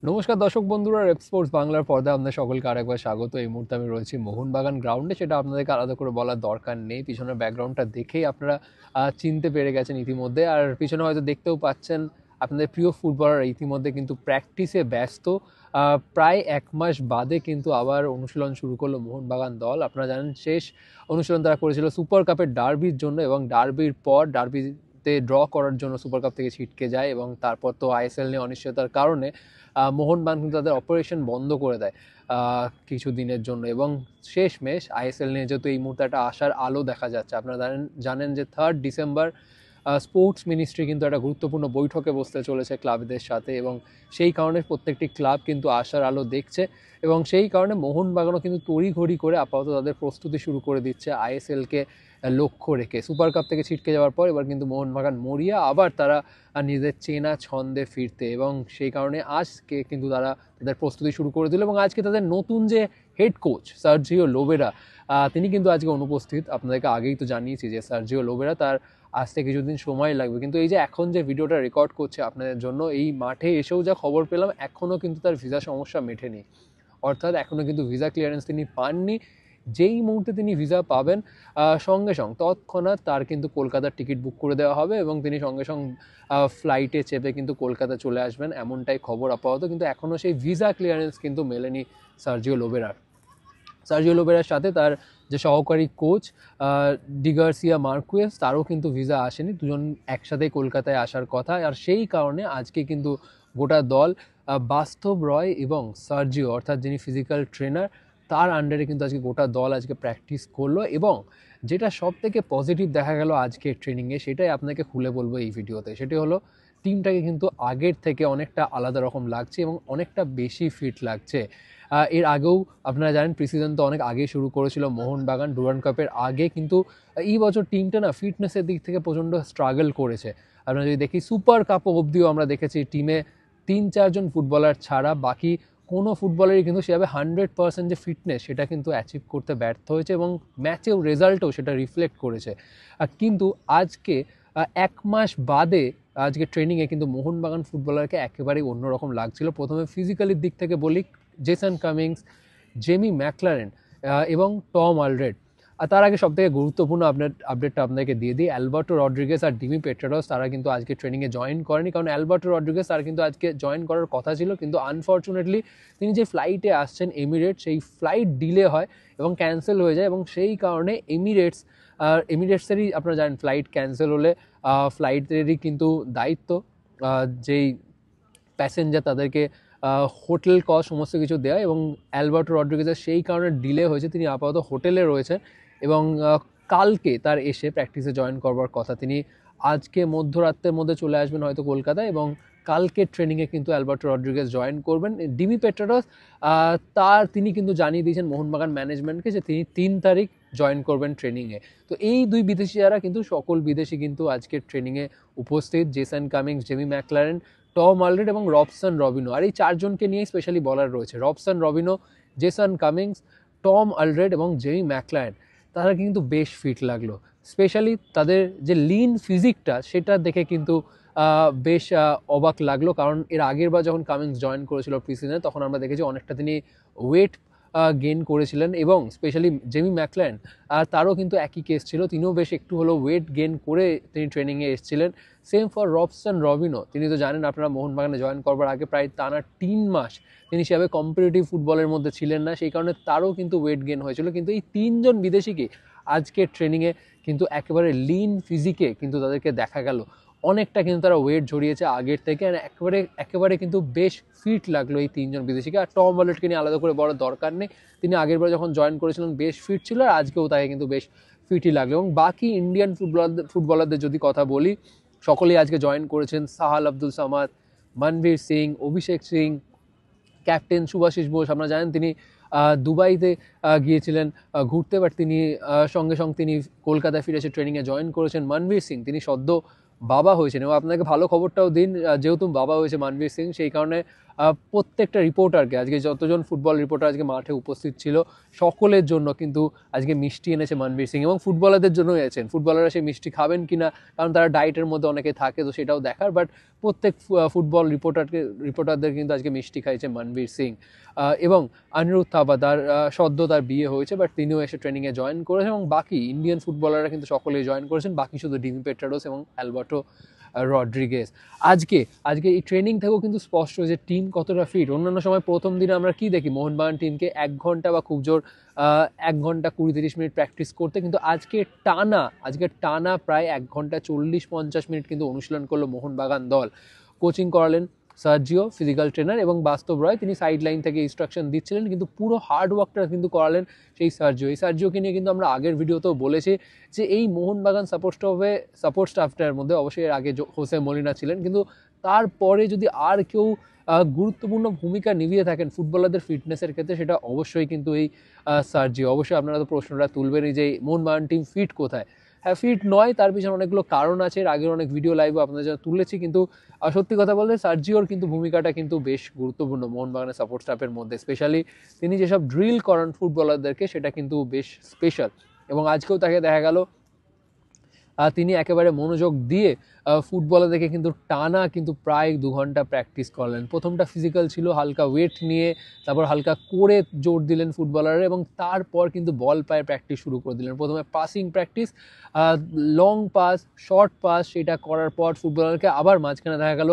নমস্কার দর্শক বন্ধুরা, রেপ স্পোর্টস বাংলার পর্দায় আপনাদের সকলকে আরেকবার স্বাগত। এই মুহূর্তে আমি রয়েছি মোহনবাগান গ্রাউন্ডে। সেটা আপনাদেরকে আলাদা করে বলার দরকার নেই, পিছনের ব্যাকগ্রাউন্ডটা দেখেই আপনারা চিনতে পেরে গেছেন ইতিমধ্যে। আর পিছনে হয়তো দেখতেও পাচ্ছেন আপনাদের প্রিয় ফুটবলার ইতিমধ্যে কিন্তু প্র্যাকটিসে ব্যস্ত। প্রায় এক মাস বাদে কিন্তু আবার অনুশীলন শুরু করলো মোহনবাগান দল। আপনারা জানেন শেষ অনুশীলন তারা করেছিল সুপার কাপের ডার্বির জন্য, এবং ডার্বির পর ডার্বিতে ড্র করার জন্য সুপার কাপ থেকে ছিটকে যায়, এবং তারপর তো আইএসএল নিয়ে অনিশ্চয়তার কারণে মোহনবাগান কিন্তু তাদের অপারেশন বন্ধ করে দেয় কিছু দিনের জন্য। এবং শেষমেশ আইএসএল নিয়ে যেহেতু এই মুহূর্তে একটা আশার আলো দেখা যাচ্ছে, আপনারা জানেন যে 3 ডিসেম্বর স্পোর্টস মিনিস্ট্রি কিন্তু একটা গুরুত্বপূর্ণ বৈঠকে বসতে চলেছে ক্লাবদের সাথে, এবং সেই কারণে প্রত্যেকটি ক্লাব কিন্তু আশার আলো দেখছে। এবং সেই কারণে মোহনবাগানও কিন্তু তড়িঘড়ি করে আপাতত তাদের প্রস্তুতি শুরু করে দিচ্ছে আইএসএলকে লক্ষ্য রেখে। সুপার কাপ থেকে ছিটকে যাওয়ার পর এবার কিন্তু মোহনবাগান মরিয়া আবার তারা নিজেদের চেনা ছন্দে ফিরতে, এবং সেই কারণে আজকে কিন্তু তারা তাদের প্রস্তুতি শুরু করে দিল। এবং আজকে তাদের নতুন যে হেড কোচ সার্জিও লোবেরা, তিনি কিন্তু আজকে অনুপস্থিত। আপনাদেরকে আগেই তো জানিয়েছি যে সার্জিও লোবেরা তার আসতে কিছুদিন সময় লাগবে, কিন্তু এই যে এখন যে ভিডিওটা রেকর্ড করছে আপনাদের জন্য, এই মাঠে এসেও যা খবর পেলাম এখনও কিন্তু তার ভিসা সমস্যা মেটেনি। অর্থাৎ এখনও কিন্তু ভিসা ক্লিয়ারেন্স তিনি পাননি। যেই মুহূর্তে তিনি ভিসা পাবেন সঙ্গে সঙ্গে তৎক্ষণাৎ তার কিন্তু কলকাতার টিকিট বুক করে দেওয়া হবে, এবং তিনি সঙ্গে সঙ্গে ফ্লাইটে চেপে কিন্তু কলকাতা চলে আসবেন, এমনটাই খবর আপাতত। কিন্তু এখনও সেই ভিসা ক্লিয়ারেন্স কিন্তু মেলেনি সার্জিও লোবেরার সাথে তার যে সহকারী কোচ ডিগার্সিয়া মার্কুয়েস, তারও কিন্তু ভিসা আসেনি। দুজন একসাথে কলকাতায় আসার কথা। আর সেই কারণে আজকে কিন্তু গোটা দল বাস্তব রয় এবং সার্জিও, অর্থাৎ যিনি ফিজিক্যাল ট্রেনার, তার আন্ডারে কিন্তু আজকে গোটা দল আজকে প্র্যাকটিস করলো। এবং যেটা সব থেকে পজিটিভ দেখা গেল আজকে ট্রেনিংয়ে, সেটাই আপনাকে খুলে বলবো এই ভিডিওতে। সেটি হলো টিমটাকে কিন্তু আগের থেকে অনেকটা আলাদা রকম লাগছে এবং অনেকটা বেশি ফিট লাগছে। এর আগেও আপনারা জানেন প্রিসিজন তো অনেক আগে শুরু করেছিল মোহনবাগান ডুরান্ড কাপের আগে, কিন্তু এই বছর টিমটা না ফিটনেসের দিক থেকে প্রচণ্ড স্ট্রাগল করেছে। আপনারা যদি দেখি সুপার কাপ অবধিও আমরা দেখেছি টিমে 3-4 জন ফুটবলার ছাড়া বাকি কোনো ফুটবলারই কিন্তু সেভাবে 100% যে ফিটনেস সেটা কিন্তু অ্যাচিভ করতে ব্যর্থ হয়েছে, এবং ম্যাচেও রেজাল্টেও সেটা রিফ্লেক্ট করেছে। কিন্তু আজকে এক মাস বাদে আজকে ট্রেনিংয়ে কিন্তু মোহনবাগান ফুটবলারকে একেবারেই অন্যরকম লাগছিল। প্রথমে ফিজিক্যালির দিক থেকে বলি, জেসন কামিংস, জেমি ম্যাকলারেন এবং টম আলরেড। আর তার আগে সবথেকে গুরুত্বপূর্ণ আপডেটটা আপনাদেরকে দিয়ে দিই, অ্যালবার্টো রড্রিগেজ আর ডিমি পেট্রাডস তারা কিন্তু আজকে ট্রেনিংয়ে জয়েন করেনি। কারণ অ্যালবার্টো রড্রিগেজ তার কিন্তু আজকে জয়েন করার কথা ছিল, কিন্তু আনফর্চুনেটলি তিনি যে ফ্লাইটে আসছেন এমিরেটস, সেই ফ্লাইট ডিলে হয় এবং ক্যান্সেল হয়ে যায়। এবং সেই কারণে এমিরেটসেরই আপনারা জানেন ফ্লাইট ক্যান্সেল হলে ফ্লাইটেরই কিন্তু দায়িত্ব যেই প্যাসেঞ্জার তাদেরকে হোটেল কস্ট সমস্ত কিছু দেওয়া, এবং অ্যালবার্টো রড্রিগেজের সেই কারণে ডিলে হয়েছে। তিনি আপাতত হোটেলে রয়েছেন, এবং কালকে তার এসে প্র্যাকটিসে জয়েন করবার কথা। তিনি আজকে মধ্যরাত্রের মধ্যে চলে আসবেন হয়তো কলকাতায়, এবং কালকে ট্রেনিংয়ে কিন্তু অ্যালবার্টো রড্রিগেজ জয়েন করবেন। ডিমি পেট্রাডস তিনি কিন্তু জানিয়ে দিয়েছেন মোহনবাগান ম্যানেজমেন্টকে যে তিনি 3 তারিখ জয়েন করবেন ট্রেনিংয়ে। তো এই দুই বিদেশিরা কিন্তু সকল বিদেশি কিন্তু আজকের ট্রেনিংয়ে উপস্থিত, Jason Cummings, Jamie Maclaren, Tom Aldred এবং রবসন রবিনো। আর এই 4 জনকে নিয়ে স্পেশালি বলার রয়েছে, Robson Robinho, Jason Cummings, Tom Aldred এবং জেমি ম্যাকলারেন। তারা কিন্তু বেশ ফিট লাগলো। স্পেশালি তাদের যে লিন ফিজিকটা সেটা দেখে কিন্তু বেশ অবাক লাগলো। কারণ এর আগের বার যখন কামিংস জয়েন করেছিল প্রিসিজনে, তখন আমরা দেখেছি অনেকটা তিনি ওয়েট গেইন করেছিলেন। এবং স্পেশালি জেমি ম্যাকলারেন, তারও কিন্তু একই কেস ছিল, তিনিও বেশ একটু হলেও ওয়েট গেইন করে তিনি ট্রেনিংয়ে এসেছিলেন। Same for Robson রবিনো। তিনি তো জানেন আপনারা মোহনবাগানে জয়েন করবার আগে প্রায় টানা 3 মাস তিনি সেভাবে কম্পিটিটিভ ফুটবলের মধ্যে ছিলেন না, সেই কারণে তারও কিন্তু ওয়েট গেইন হয়েছিল। কিন্তু এই 3 জন বিদেশিকে আজকে ট্রেনিংয়ে কিন্তু একেবারে লিন ফিজিকে কিন্তু তাদেরকে দেখা গেল। অনেকটা কিন্তু তারা ওয়েট ঝরিয়েছে আগের থেকে, আর একেবারে কিন্তু বেশ ফিট লাগলো এই 3 জন বিদেশিকে। আর টম ওয়ালেটকে নিয়ে আলাদা করে বড় দরকার নেই, তিনি আগের বার যখন জয়েন করেছিলেন বেশ ফিট ছিল, আর আজকেও তাকে কিন্তু বেশ ফিটই লাগলো। এবং বাকি ইন্ডিয়ান ফুটবলারদের যদি কথা বলি, সকলেই আজকে জয়েন করেছেন। সাহাল আব্দুল সামাদ, মনবীর সিং, অভিষেক সিং, ক্যাপ্টেন শুভাশিস বোস। আপনারা জানেন তিনি দুবাইতে গিয়েছিলেন ঘুরতে, বাট তিনি সঙ্গে সঙ্গে তিনি কলকাতায় ফিরে এসে ট্রেনিংয়ে জয়েন করেছেন। মনবীর সিং, তিনি সদ্য বাবা হয়েছেন, এবং আপনাকে ভালো খবরটাও দিন, যেহেতু বাবা হয়েছে মনবীর সিং, সেই কারণে প্রত্যেকটা রিপোর্টারকে, আজকে যতজন ফুটবল রিপোর্টার আজকে মাঠে উপস্থিত ছিল সকলের জন্য কিন্তু আজকে মিষ্টি এনেছে মনবীর সিং, এবং ফুটবলারদের জন্যই এনেছেন। ফুটবলাররা সেই মিষ্টি খাবেন কিনা, কারণ তারা ডায়েটের মধ্যে অনেকে থাকে, তো সেটাও দেখার, বাট প্রত্যেক ফুটবল রিপোর্টারদের কিন্তু আজকে মিষ্টি খাইছে মনবীর সিং। এবং অনিরুদ্ধ থাপা, তার সদ্য তার বিয়ে হয়েছে, বাট তিনিও এসে ট্রেনিংয়ে জয়েন করেছেন, এবং বাকি ইন্ডিয়ান ফুটবলাররা কিন্তু সকলেই জয়েন করেছেন, বাকি শুধু ডিমি পেট্রাডোস এবং অ্যালবার্টো রড্রিগেজ। আজকে এই ট্রেনিং থেকেও কিন্তু স্পষ্ট যে টিম কতটা ফিট। অন্যান্য সময় প্রথম দিনে আমরা কি দেখি, মোহনবাগান টিমকে 1 ঘন্টা বা খুব জোর 1 ঘন্টা 20-30 মিনিট প্র্যাকটিস করতে, কিন্তু আজকে টানা প্রায় 1 ঘন্টা 40-50 মিনিট কিন্তু অনুশীলন করলো মোহনবাগান দল। কোচিং করালেন সার্জিও, ফিজিক্যাল ট্রেনার, এবং বাস্তব রয় তিনি সাইড লাইন থেকে ইনস্ট্রাকশন দিচ্ছিলেন, কিন্তু পুরো হার্ড ওয়ার্কটা কিন্তু করালেন সেই সার্জিও। এই সার্জিওকে নিয়ে কিন্তু আমরা আগের ভিডিওতেও বলেছি যে এই মোহনবাগান সাপোর্ট স্টাফটার মধ্যে অবশ্যই এর আগে হোসে মলিনা ছিলেন, কিন্তু তারপরে যদি আর কেউ গুরুত্বপূর্ণ ভূমিকা নিভিয়ে থাকেন ফুটবলারদের ফিটনেসের ক্ষেত্রে, সেটা অবশ্যই কিন্তু এই সার্জিও। অবশ্যই আপনারা তো প্রশ্নটা তুলবেনই যে মোহনবাগান টিম ফিট কোথায়। হ্যাঁ, ফিট নয়, তার পিছনে অনেকগুলো কারণ আছে, এর আগের অনেক ভিডিও লাইভও আপনাদের জন্য তুলেছি, কিন্তু সত্যি কথা বলতে সার্জিওর কিন্তু ভূমিকাটা কিন্তু বেশ গুরুত্বপূর্ণ মোহনবাগানের সাপোর্ট স্টাফের মধ্যে। স্পেশালি তিনি যেসব ড্রিল করান ফুটবলারদেরকে, সেটা কিন্তু বেশ স্পেশাল, এবং আজকেও তাকে দেখা গেল তিনি একেবারে মনোযোগ দিয়ে ফুটবলারদেরকে কিন্তু টানা কিন্তু প্রায় 2 ঘন্টা প্র্যাকটিস করলেন। প্রথমটা ফিজিক্যাল ছিল, হালকা ওয়েট নিয়ে, তারপর হালকা করে জোর দিলেন ফুটবলাররা, এবং তারপর কিন্তু বল পায়ে প্র্যাকটিস শুরু করে দিলেন। প্রথমে passing practice, long pass, short pass, সেটা করার পর ফুটবলারকে আবার মাঝখানে দেখা গেল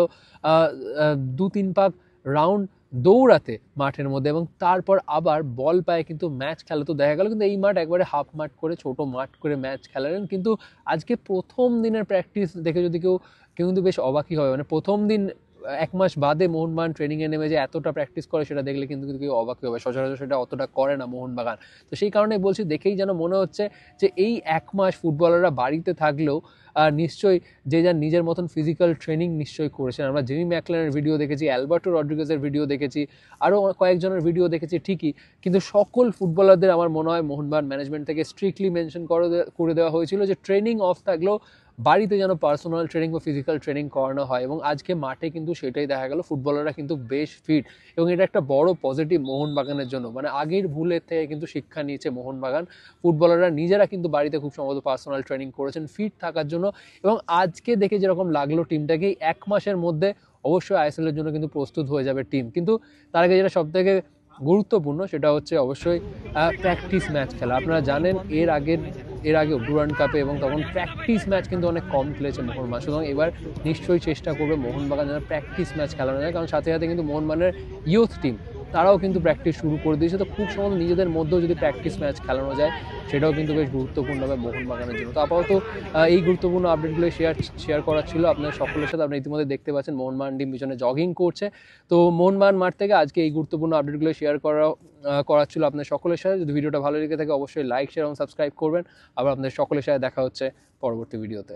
2-3 পাক রাউন্ড দৌড়াতে মাঠের মধ্যে, এবং তারপর আবার বল পায়ে কিন্তু ম্যাচ খেলা তো দেখা গেল, কিন্তু এই মাঠ একবারে হাফ মাঠ করে, ছোট মাঠ করে ম্যাচ খেলালেন। কিন্তু আজকে প্রথম দিনের প্র্যাকটিস দেখে যদি কেউ কিন্তু বেশ অবাকই হয়, মানে প্রথম দিন 1 মাস বাদে মোহনবাগান ট্রেনিংয়ে নেমে যে এতটা প্র্যাকটিস করে, সেটা দেখলে কিন্তু কেউ অবাকই হবে। সচরাচর সেটা অতটা করে না মোহনবাগান। তো সেই কারণে বলছি, দেখেই যেন মনে হচ্ছে যে এই 1 মাস ফুটবলাররা বাড়িতে থাকলেও নিশ্চয়ই যে যার নিজের মতন ফিজিক্যাল ট্রেনিং নিশ্চয়ই করেছেন। আমরা জেমি ম্যাকলেনের ভিডিও দেখেছি, অ্যালবার্টো রড্রিগেজের ভিডিও দেখেছি, আরও কয়েকজনের ভিডিও দেখেছি ঠিকই, কিন্তু সকল ফুটবলারদের আমার মনে হয় মোহনবাগান ম্যানেজমেন্ট থেকে স্ট্রিক্টলি মেনশন করে দেওয়া হয়েছিল যে ট্রেনিং অফ থাকলেও বাড়িতে যেন পার্সোনাল ট্রেনিং বা ফিজিক্যাল ট্রেনিং করানো হয়, এবং আজকে মাঠে কিন্তু সেটাই দেখা গেল। ফুটবলাররা কিন্তু বেশ ফিট, এবং এটা একটা বড় পজিটিভ মোহনবাগানের জন্য। মানে আগের ভুলের থেকে কিন্তু শিক্ষা নিয়েছে মোহনবাগান। ফুটবলাররা নিজেরা কিন্তু বাড়িতে খুব সম্ভবত পার্সোনাল ট্রেনিং করেছেন ফিট থাকার জন্য, এবং আজকে দেখে যেরকম লাগলো টিমটাকেই 1 মাসের মধ্যে অবশ্যই আইএসএলের জন্য কিন্তু প্রস্তুত হয়ে যাবে টিম। কিন্তু তার আগে যেটা সবথেকে গুরুত্বপূর্ণ সেটা হচ্ছে অবশ্যই প্র্যাকটিস ম্যাচ খেলা। আপনারা জানেন এর আগেও ডুরান্ড কাপে, এবং তখন প্র্যাকটিস ম্যাচ কিন্তু অনেক কম খেলেছে মোহনবাগান। সুতরাং এবার নিশ্চয়ই চেষ্টা করবে মোহনবাগান যেন প্র্যাকটিস ম্যাচ খেলানো যায়, কারণ সাথে সাথে কিন্তু মোহনবাগানের ইয়ুথ টিম তারাও কিন্তু প্র্যাকটিস শুরু করে দিয়েছে। তো খুব সম্ভবত নিজেদের মধ্যেও যদি প্র্যাকটিস ম্যাচ খেলানো যায়, সেটাও কিন্তু বেশ গুরুত্বপূর্ণ হবে মোহনবাগানের জন্য। তো আপাতত এই গুরুত্বপূর্ণ আপডেটগুলো শেয়ার করার ছিল আপনার সকলের সাথে। আপনারা ইতিমধ্যে দেখতে পাচ্ছেন মোহনবাগান টিম পিছনে জগিং করছে। তো মোহনবাগান মাঠ থেকে আজকে এই গুরুত্বপূর্ণ আপডেটগুলো শেয়ার করার ছিল আপনার সকলের সাথে। যদি ভিডিওটা ভালো লেগে থাকে অবশ্যই লাইক, শেয়ার এবং সাবস্ক্রাইব করবেন। আবার আপনাদের সকলের সাথে দেখা হচ্ছে পরবর্তী ভিডিওতে।